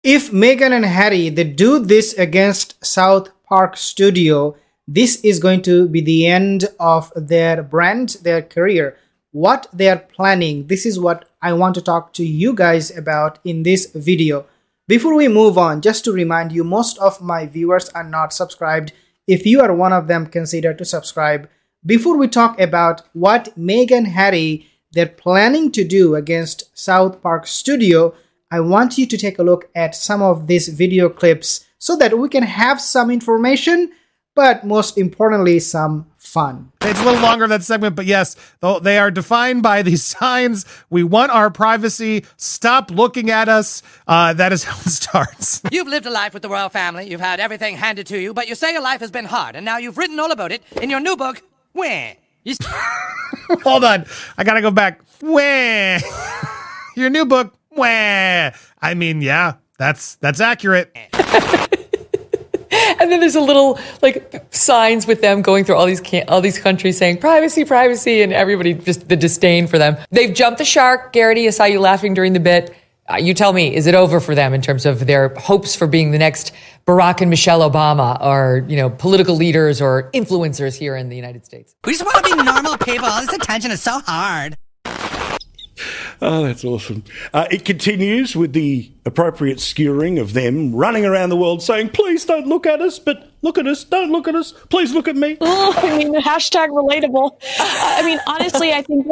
If Meghan and Harry, they do this against South Park Studio, this is going to be the end of their brand, their career. What they are planning, this is what I want to talk to you guys about in this video. Before we move on, just to remind you, most of my viewers are not subscribed. If you are one of them, consider to subscribe. Before we talk about what Meghan and Harry, they're planning to do against South Park Studio, I want you to take a look at some of these video clips so that we can have some information, but most importantly, some fun. It's a little longer, that segment, but yes, they are defined by these signs. We want our privacy. Stop looking at us. That is how it starts. You've lived a life with the royal family. You've had everything handed to you, but you say your life has been hard, and now you've written all about it in your new book, Where? Hold on. I gotta go back. Where? Your new book, Where? I mean, yeah, that's accurate. And then there's a little like signs with them going through all these countries saying privacy, privacy, and everybody just the disdain for them. They've jumped the shark. Garrity, I saw you laughing during the bit. You tell me, is it over for them in terms of their hopes for being the next Barack and Michelle Obama, or political leaders or influencers here in the United States? We just want to be normal people. All this attention is so hard. Oh, that's awesome. It continues with the appropriate skewering of them running around the world saying, please don't look at us, but look at us, don't look at us, please look at me. Oh, I mean, hashtag relatable. I mean, honestly, I think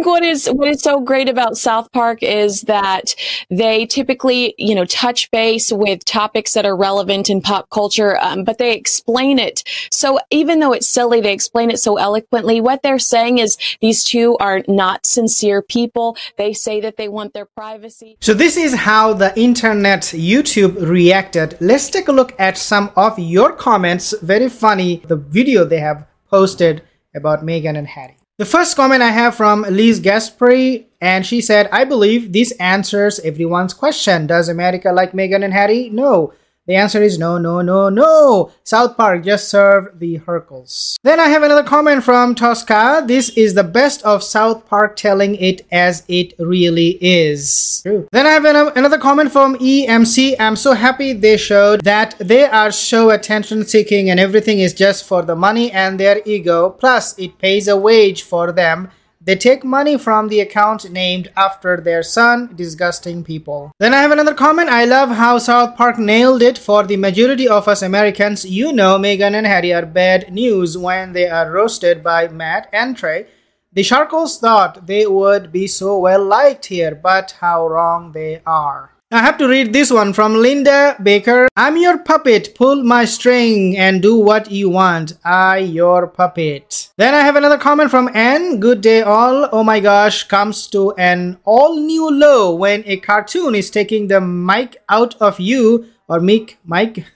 what is so great about South Park is that they typically, touch base with topics that are relevant in pop culture, but they explain it. So even though it's silly, they explain it so eloquently. What they're saying is these two are not sincere people. They say that they want their privacy. So this is how the internet, YouTube reacted. Let's take a look at some of your comments. Very funny, the video they have posted about Meghan and Harry. The first comment I have from Liz Gaspari, and she said, I believe this answers everyone's question. Does America like Meghan and Harry? No. The answer is no, no, no, no. South Park just served the Hercules. Then I have another comment from Tosca. This is the best of South Park telling it as it really is. True. Then I have another comment from EMC. I'm so happy they showed that they are so attention seeking and everything is just for the money and their ego. Plus, it pays a wage for them. They take money from the account named after their son. Disgusting people. Then I have another comment. I love how South Park nailed it. For the majority of us Americans, Meghan and Harry are bad news when they are roasted by Matt and Trey. The Sharkles thought they would be so well liked here, but how wrong they are. I have to read this one from Linda Baker. I'm your puppet. Pull my string and do what you want. I your puppet. Then I have another comment from Anne. Good day all. Oh my gosh, comes to an all new low when a cartoon is taking the mic out of you. Or Mike.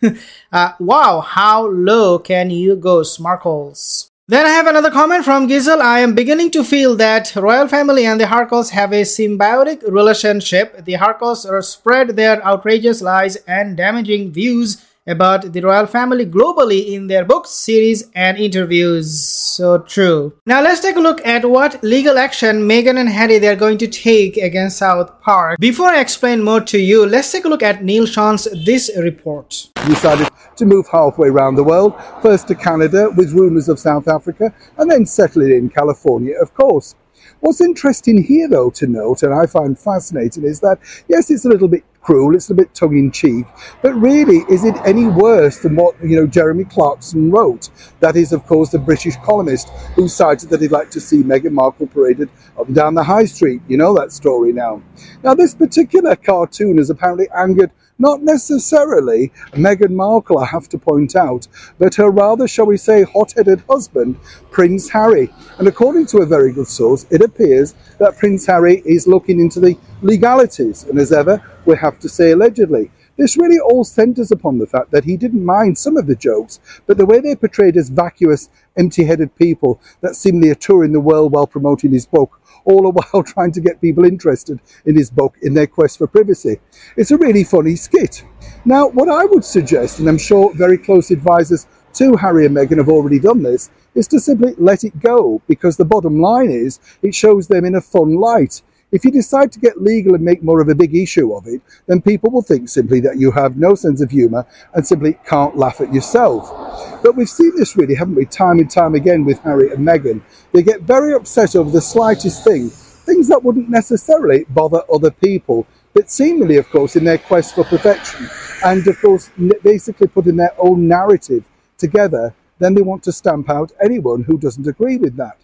Wow, how low can you go, Smarkles? Then I have another comment from Gizzle. I am beginning to feel that royal family and the Harkles have a symbiotic relationship. The Harkles spread their outrageous lies and damaging views about the royal family globally in their books, series, and interviews. So true. Now let's take a look at what legal action Meghan and Harry they're going to take against South Park. Before I explain more to you, let's take a look at Neil Sean's this report. Decided to move halfway around the world, first to Canada with rumours of South Africa, and then settling in California, of course. What's interesting here, though, to note, and I find fascinating, is that, yes, it's a little bit cruel, it's a bit tongue-in-cheek, but really, is it any worse than what, Jeremy Clarkson wrote? That is, of course, the British columnist who cited that he'd like to see Meghan Markle paraded up and down the high street. You know that story now. Now, this particular cartoon has apparently angered not necessarily Meghan Markle, I have to point out, but her rather, shall we say, hot-headed husband, Prince Harry. And according to a very good source, it appears that Prince Harry is looking into the legalities, and as ever, we have to say allegedly. This really all centres upon the fact that he didn't mind some of the jokes, but the way they're portrayed as vacuous, empty-headed people that seemingly are touring the world while promoting his book, all the while trying to get people interested in his book in their quest for privacy. It's a really funny skit. Now, what I would suggest, and I'm sure very close advisors to Harry and Meghan have already done this, is to simply let it go, because the bottom line is it shows them in a fun light. If you decide to get legal and make more of a big issue of it, then people will think simply that you have no sense of humour and simply can't laugh at yourself. But we've seen this really, haven't we, time and time again with Harry and Meghan. They get very upset over the slightest thing, things that wouldn't necessarily bother other people, but seemingly, of course, in their quest for perfection, and of course, basically putting their own narrative together, then they want to stamp out anyone who doesn't agree with that.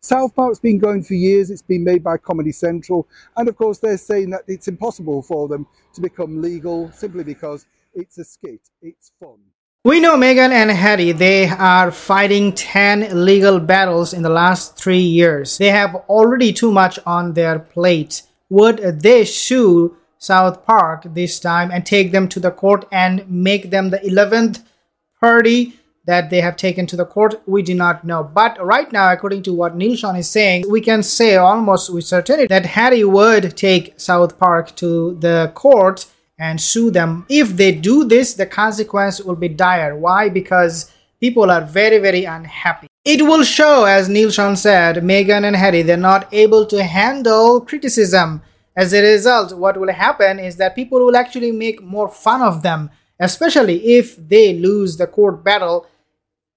South Park's been going for years, it's been made by Comedy Central, and of course they're saying that it's impossible for them to become legal simply because it's a skit, it's fun. We know Meghan and Harry, they are fighting 10 legal battles in the last 3 years. They have already too much on their plate. Would they sue South Park this time and take them to the court and make them the 11th party that they have taken to the court? We do not know. But right now, according to what Nilshan is saying, we can say almost with certainty that Harry would take South Park to the court and sue them. If they do this, the consequence will be dire. Why? Because people are very, very unhappy. It will show, as Nilshan said, Meghan and Harry, they're not able to handle criticism. As a result, what will happen is that people will actually make more fun of them, especially if they lose the court battle,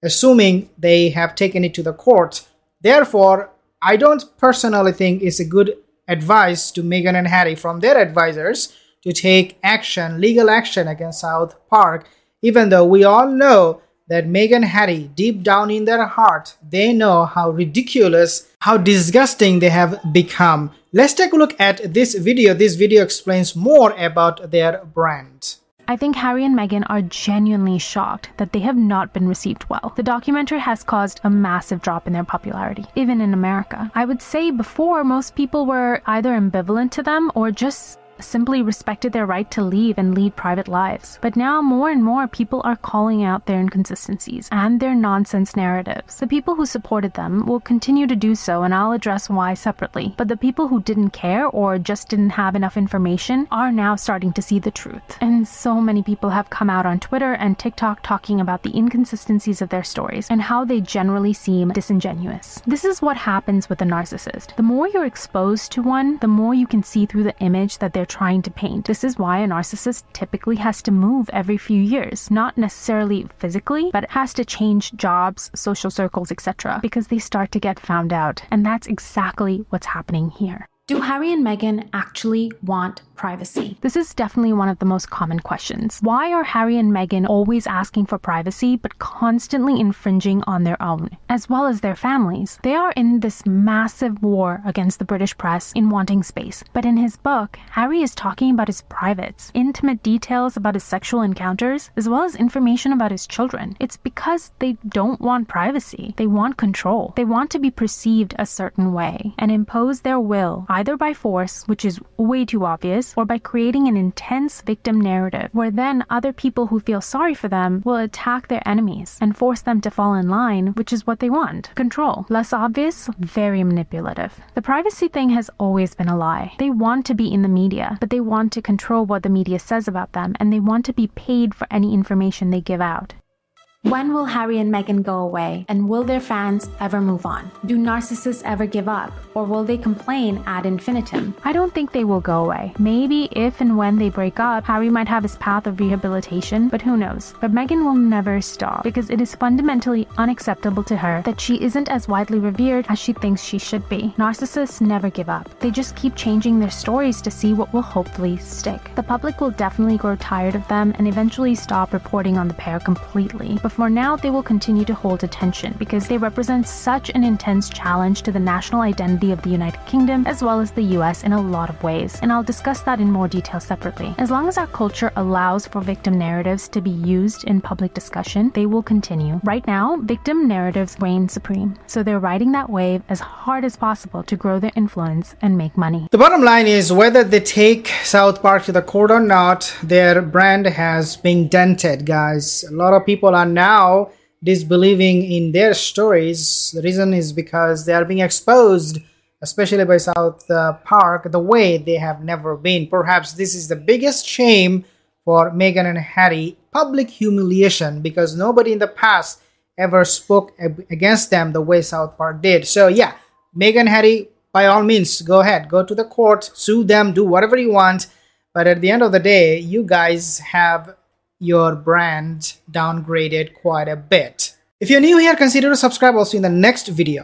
assuming they have taken it to the court. Therefore, I don't personally think it's a good advice to Meghan and Harry from their advisors to take action, legal action against South Park, even though we all know that Meghan and Harry, deep down in their heart, they know how ridiculous, how disgusting they have become. Let's take a look at this video. This video explains more about their brand. I think Harry and Meghan are genuinely shocked that they have not been received well. The documentary has caused a massive drop in their popularity, even in America. I would say before, most people were either ambivalent to them or just simply respected their right to leave and lead private lives. But now more and more people are calling out their inconsistencies and their nonsense narratives. The people who supported them will continue to do so, and I'll address why separately. But the people who didn't care or just didn't have enough information are now starting to see the truth. And so many people have come out on Twitter and TikTok talking about the inconsistencies of their stories and how they generally seem disingenuous. This is what happens with a narcissist. The more you're exposed to one, the more you can see through the image that they're trying to paint. This is why a narcissist typically has to move every few years, not necessarily physically, but has to change jobs, social circles, etc., because they start to get found out. And that's exactly what's happening here. Do Harry and Meghan actually want privacy? This is definitely one of the most common questions. Why are Harry and Meghan always asking for privacy but constantly infringing on their own, as well as their families? They are in this massive war against the British press in wanting space. But in his book, Harry is talking about his privates, intimate details about his sexual encounters, as well as information about his children. It's because they don't want privacy. They want control. They want to be perceived a certain way and impose their will, either by force, which is way too obvious, or by creating an intense victim narrative, where then other people who feel sorry for them will attack their enemies and force them to fall in line, which is what they want. Control. Less obvious, very manipulative. The privacy thing has always been a lie. They want to be in the media, but they want to control what the media says about them, and they want to be paid for any information they give out. When will Harry and Meghan go away, and will their fans ever move on? Do narcissists ever give up, or will they complain ad infinitum? I don't think they will go away. Maybe if and when they break up, Harry might have his path of rehabilitation, but who knows? But Meghan will never stop, because it is fundamentally unacceptable to her that she isn't as widely revered as she thinks she should be. Narcissists never give up. They just keep changing their stories to see what will hopefully stick. The public will definitely grow tired of them and eventually stop reporting on the pair completely. But for now, they will continue to hold attention because they represent such an intense challenge to the national identity of the United Kingdom as well as the US in a lot of ways, and I'll discuss that in more detail separately. As long as our culture allows for victim narratives to be used in public discussion, they will continue. Right now, victim narratives reign supreme, so they're riding that wave as hard as possible to grow their influence and make money. The bottom line is, whether they take South Park to the court or not, their brand has been dented, guys. A lot of people are now disbelieving in their stories. The reason is because they are being exposed, especially by South Park, the way they have never been. Perhaps this is the biggest shame for Meghan and Harry, public humiliation, because nobody in the past ever spoke against them the way South Park did. So yeah, Meghan and Harry, by all means, go ahead, go to the court, sue them, do whatever you want. But at the end of the day, you guys have your brand downgraded quite a bit. If you're new here, consider to subscribe. I'll see you in the next video.